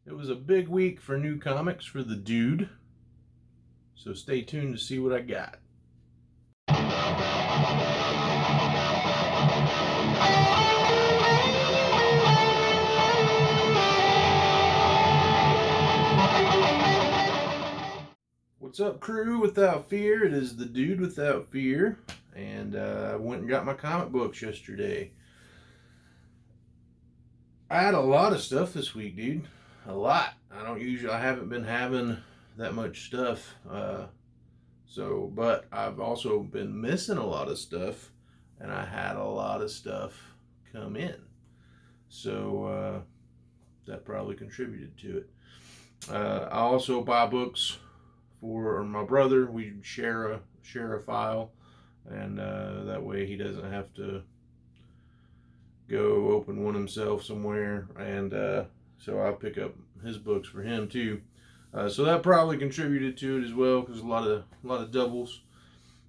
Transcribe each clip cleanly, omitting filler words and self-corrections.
It was a big week for new comics for the dude, so stay tuned to see what I got. What's up, crew without fear? It is the dude without fear, and I went and got my comic books yesterday. I had a lot of stuff this week, dude. A lot. I haven't been having that much stuff. But I've also been missing a lot of stuff, and I had a lot of stuff come in. So that probably contributed to it. I also buy books for my brother. We share a file, and that way he doesn't have to go open one himself somewhere. And so I pick up his books for him too. So that probably contributed to it as well, because a lot of doubles.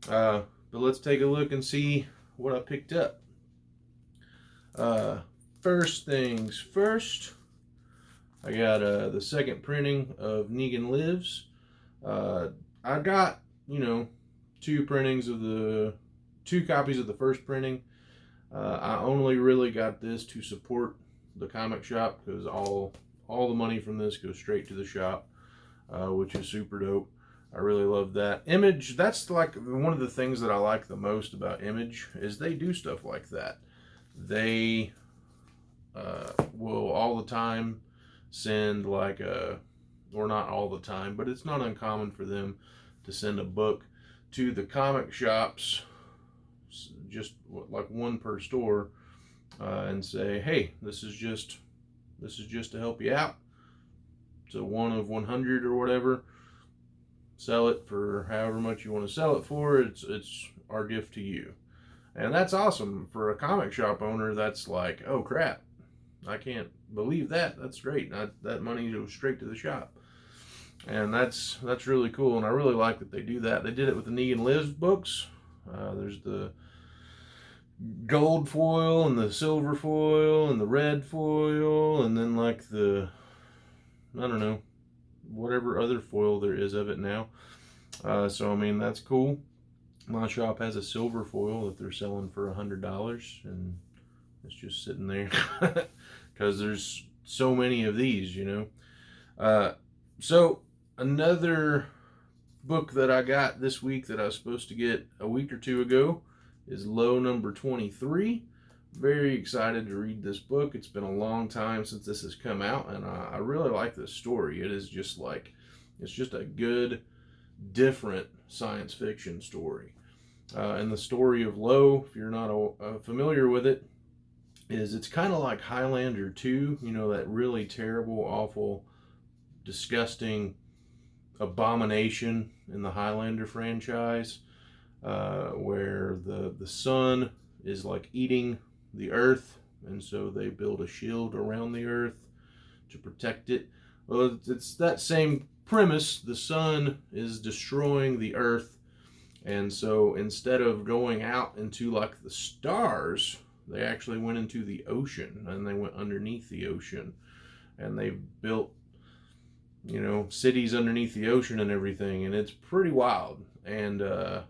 But let's take a look and see what I picked up. First things first, I got the second printing of Negan Lives. I got, two copies of the first printing. I only really got this to support the comic shop, because all the money from this goes straight to the shop, which is super dope. I really love that. Image, that's like one of the things that I like the most about Image, is they do stuff like that. They will all the time send or not all the time, but it's not uncommon for them to send a book to the comic shops, just like one per store, and say, hey, this is just to help you out. It's a 1 of 100 or whatever. Sell it for however much you want to sell it for. It's our gift to you. And that's awesome. For a comic shop owner, that's like, oh crap, I can't believe that. That's great. That money goes straight to the shop. And that's really cool, and I really like that they do that. They did it with the Negan Lives books. There's the gold foil and the silver foil and the red foil, and then like the, I don't know, whatever other foil there is of it now. So I mean, that's cool. My shop has a silver foil that they're selling for $100, and it's just sitting there because there's so many of these, So another book that I got this week that I was supposed to get a week or two ago is Low number 23. Very excited to read this book. It's been a long time since this has come out, and I really like this story. It is just it's just a good, different science fiction story. And the story of Low, if you're not familiar with it, it's kind of like Highlander 2, that really terrible, awful, disgusting abomination in the Highlander franchise, where the sun is like eating the earth, and so they build a shield around the earth to protect it. Well, it's that same premise. The sun is destroying the earth, and so instead of going out into like the stars, they actually went into the ocean, and they went underneath the ocean, and they built cities underneath the ocean and everything, and it's pretty wild. And but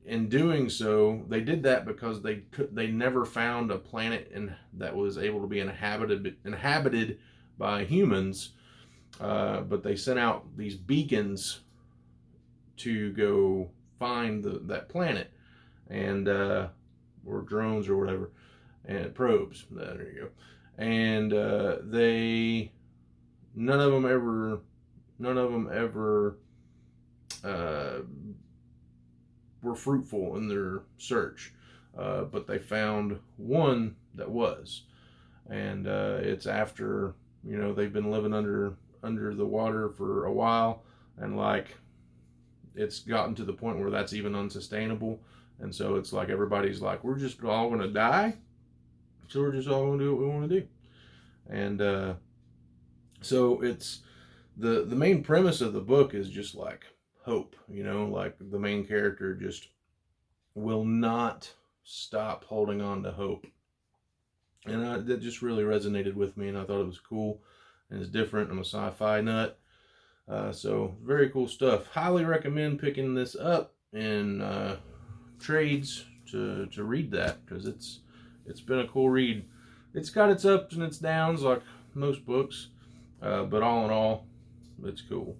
in doing so, they did that because they never found a planet that was able to be inhabited by humans, but they sent out these beacons to go find that planet, and or drones or whatever, and probes. There you go. And none of them ever were fruitful in their search, but they found one that was, and it's after they've been living under the water for a while, and it's gotten to the point where that's even unsustainable, and so it's like everybody's like, we're just all gonna die, so we're just all gonna do what we want to do. And so it's the main premise of the book is just like hope, like the main character just will not stop holding on to hope. And that just really resonated with me, and I thought it was cool, and it's different. I'm a sci-fi nut. So very cool stuff. Highly recommend picking this up in trades to read that, because it's been a cool read. It's got its ups and its downs like most books, but all in all, it's cool.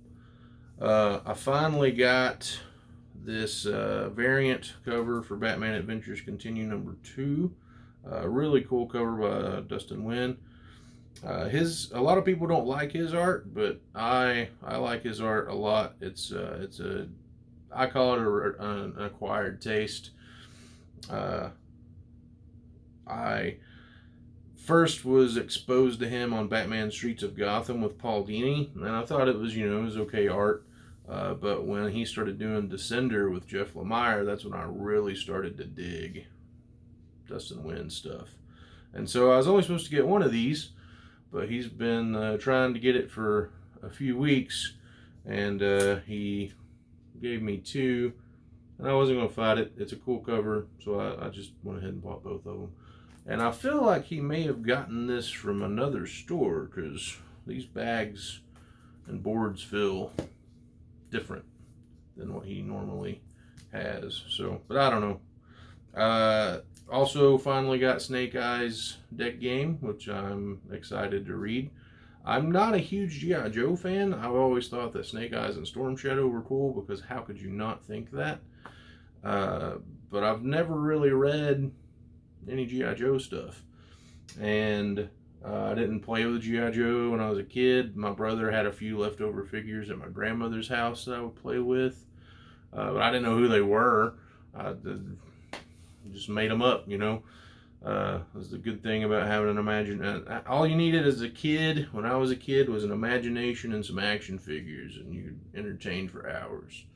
I finally got this variant cover for Batman Adventures Continue #2. Really cool cover by Dustin Nguyen. A lot of people don't like his art, but I like his art a lot. I call it an acquired taste. I first was exposed to him on Batman Streets of Gotham with Paul Dini, and I thought it was okay art. But when he started doing Descender with Jeff Lemire, that's when I really started to dig Dustin Nguyen stuff. And so I was only supposed to get one of these, but he's been trying to get it for a few weeks, and he gave me two, and I wasn't going to fight it. It's a cool cover, so I just went ahead and bought both of them. And I feel like he may have gotten this from another store, because these bags and boards feel different than what he normally has. So, but I don't know. Also finally got Snake Eyes deck game, which I'm excited to read. I'm not a huge G.I. Joe fan. I've always thought that Snake Eyes and Storm Shadow were cool, because how could you not think that? But I've never really read any G.I. Joe stuff. And I didn't play with G.I. Joe when I was a kid. My brother had a few leftover figures at my grandmother's house that I would play with. But I didn't know who they were. I just made them up, That's the good thing about having an imagination. All you needed as a kid, when I was a kid, was an imagination and some action figures, and you could entertain for hours.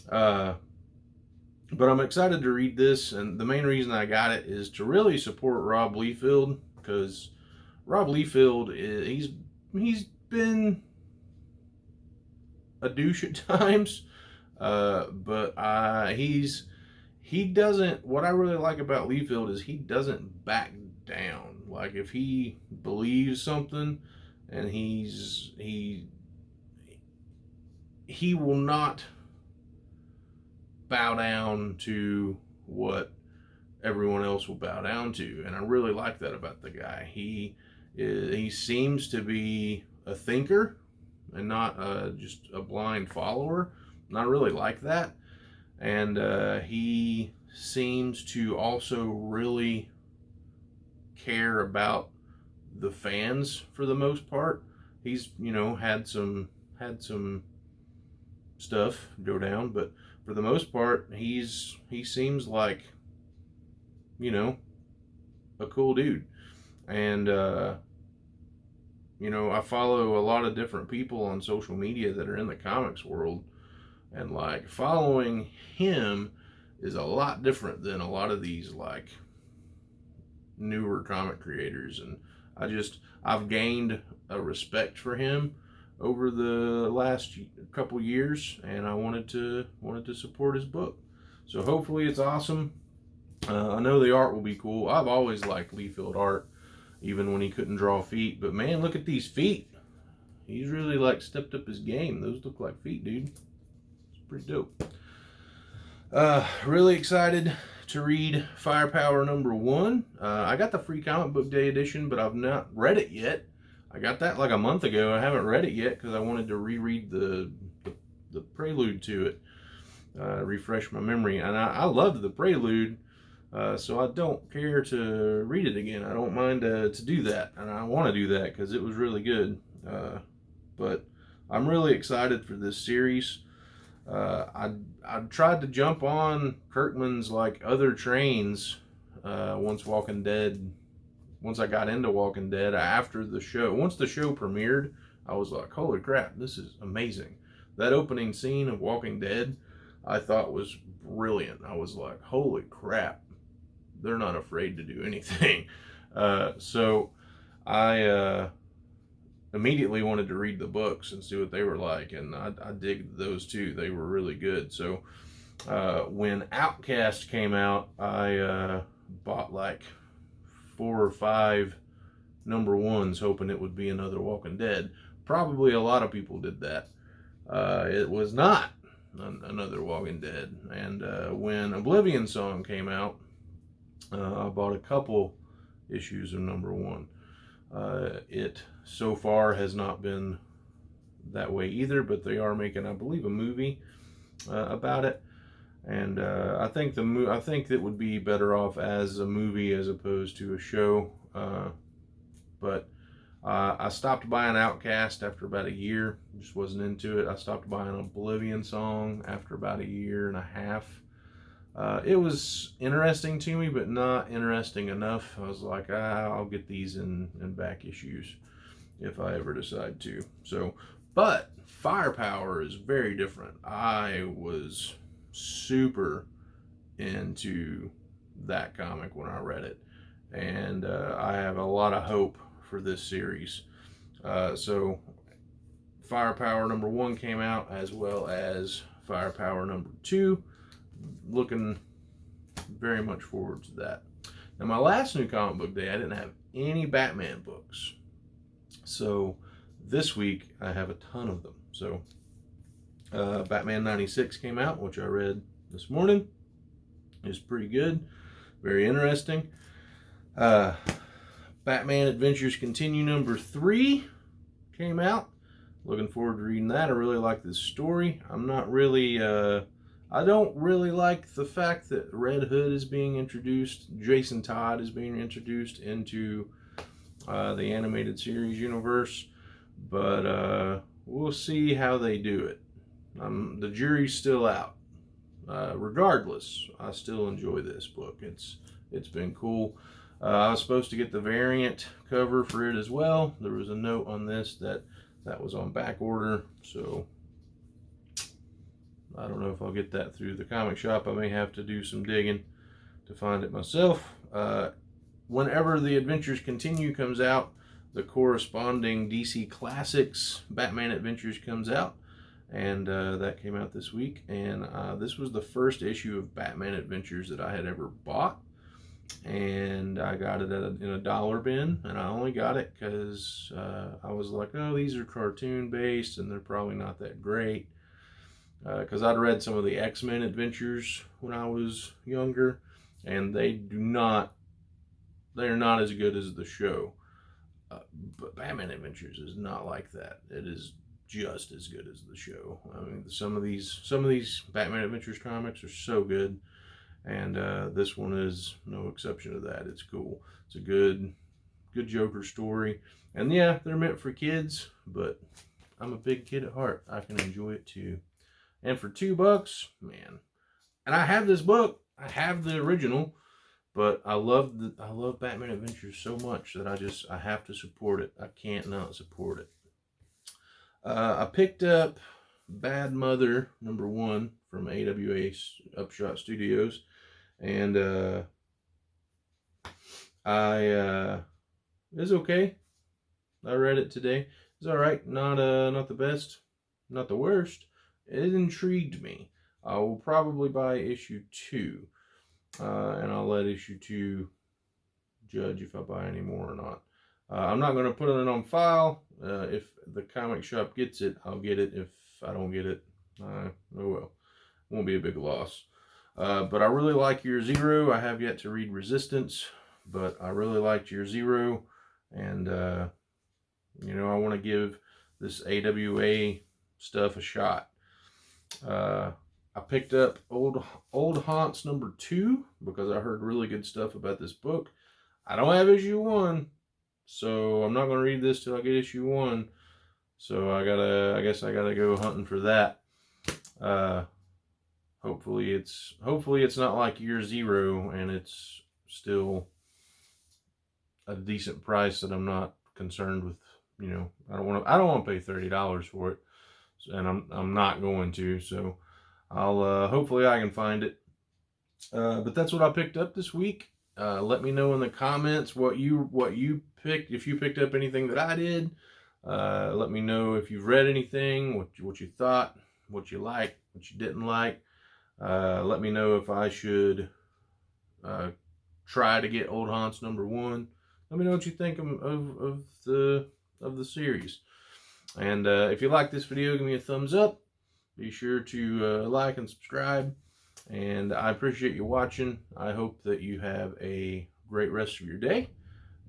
But I'm excited to read this, and the main reason I got it is to really support Rob Liefeld, because Rob Liefeld, he's been a douche at times, but he doesn't. What I really like about Liefeld is he doesn't back down. Like, if he believes something, and he will not bow down to what everyone else will bow down to, and I really like that about the guy. He seems to be a thinker and not just a blind follower, and I really like that. And he seems to also really care about the fans for the most part. He's had some stuff go down, but for the most part, he seems like a cool dude. And I follow a lot of different people on social media that are in the comics world, and like, following him is a lot different than a lot of these like newer comic creators. And I've gained a respect for him over the last couple years, and I wanted to support his book. So hopefully it's awesome. I know the art will be cool. I've always liked Liefeld art, even when he couldn't draw feet. But man, look at these feet. He's really like stepped up his game. Those look like feet, dude. It's pretty dope. Really excited to read Firepower #1. I got the free comic book day edition, but I've not read it yet. I got that like a month ago. I haven't read it yet because I wanted to reread the prelude to it, refresh my memory. And I loved the prelude, so I don't care to read it again. I don't mind to do that, and I want to do that because it was really good. But I'm really excited for this series. I tried to jump on Kirkman's like other trains once I got into Walking Dead after the show. Once the show premiered, I was like, holy crap, this is amazing. That opening scene of Walking Dead, I thought was brilliant. I was like, holy crap, they're not afraid to do anything. So I immediately wanted to read the books and see what they were like, and I dig those too. They were really good. So when Outcast came out, I bought like 4 or 5 number ones hoping it would be another Walking Dead. Probably a lot of people did that. It was not another Walking Dead. And when Oblivion Song came out, I bought a couple issues of number one. It so far has not been that way either, but they are making, I believe, a movie about it. And I think I think it would be better off as a movie as opposed to a show. But I stopped buying Outcast after about a year. Just wasn't into it. I stopped buying Oblivion Song after about a year and a half. It was interesting to me, but not interesting enough. I was like, I'll get these in back issues if I ever decide to. So, but Firepower is very different. I was super into that comic when I read it, and I have a lot of hope for this series. So Firepower number 1 came out, as well as Firepower number 2. Looking very much forward to that. Now, my last new comic book day, I didn't have any Batman books. So this week I have a ton of them. So Batman 96 came out, which I read this morning. It's pretty good, very interesting. Batman Adventures Continue number 3 came out. Looking forward to reading that. I really like this story. I'm not really, I don't really like the fact that Red Hood is being introduced, Jason Todd is being introduced into the animated series universe, but we'll see how they do it. The jury's still out. Regardless, I still enjoy this book. It's been cool. I was supposed to get the variant cover for it as well. There was a note on this that was on back order, so I don't know if I'll get that through the comic shop. I may have to do some digging to find it myself. Whenever the Adventures Continue comes out, the corresponding DC Classics Batman Adventures comes out, and that came out this week. And this was the first issue of Batman Adventures that I had ever bought, and I got it in a dollar bin, and I only got it because I was like, oh, these are cartoon based and they're probably not that great, because I'd read some of the X-Men adventures when I was younger, and they're not as good as the show. But Batman Adventures is not like that. It is just as good as the show. I mean, some of these Batman Adventures comics are so good, and this one is no exception to that. It's cool. It's a good Joker story, and yeah, they're meant for kids, but I'm a big kid at heart. I can enjoy it too. And for $2, man. And I have this book. I have the original, but I love Batman Adventures so much that I have to support it. I can't not support it. I picked up Bad Mother number 1 from AWA Upshot Studios, and it's okay. I read it today. It's all right. Not the best, not the worst. It intrigued me. I will probably buy issue 2, and I'll let issue 2 judge if I buy any more or not. I'm not going to put it on file. If the comic shop gets it, I'll get it. If I don't get it, oh well. Won't be a big loss. But I really like Year Zero. I have yet to read Resistance, but I really liked Year Zero, and you know, I want to give this AWA stuff a shot. I picked up Old Haunts number 2 because I heard really good stuff about this book. I don't have issue 1, so I'm not going to read this till I get issue 1. So I guess I gotta go hunting for that. Hopefully it's not like Year Zero and it's still a decent price that I'm not concerned with. You know, I don't want to pay $30 for it, and I'm not going to. So I'll hopefully I can find it. But that's what I picked up this week. Let me know in the comments what you picked, if you picked up anything that I did. Let me know if you've read anything, what you thought, what you liked, what you didn't like. Let me know if I should try to get Old Haunts #1. Let me know what you think of the series. And if you like this video, give me a thumbs up. Be sure to like and subscribe. And I appreciate you watching. I hope that you have a great rest of your day.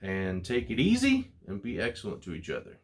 And take it easy and be excellent to each other.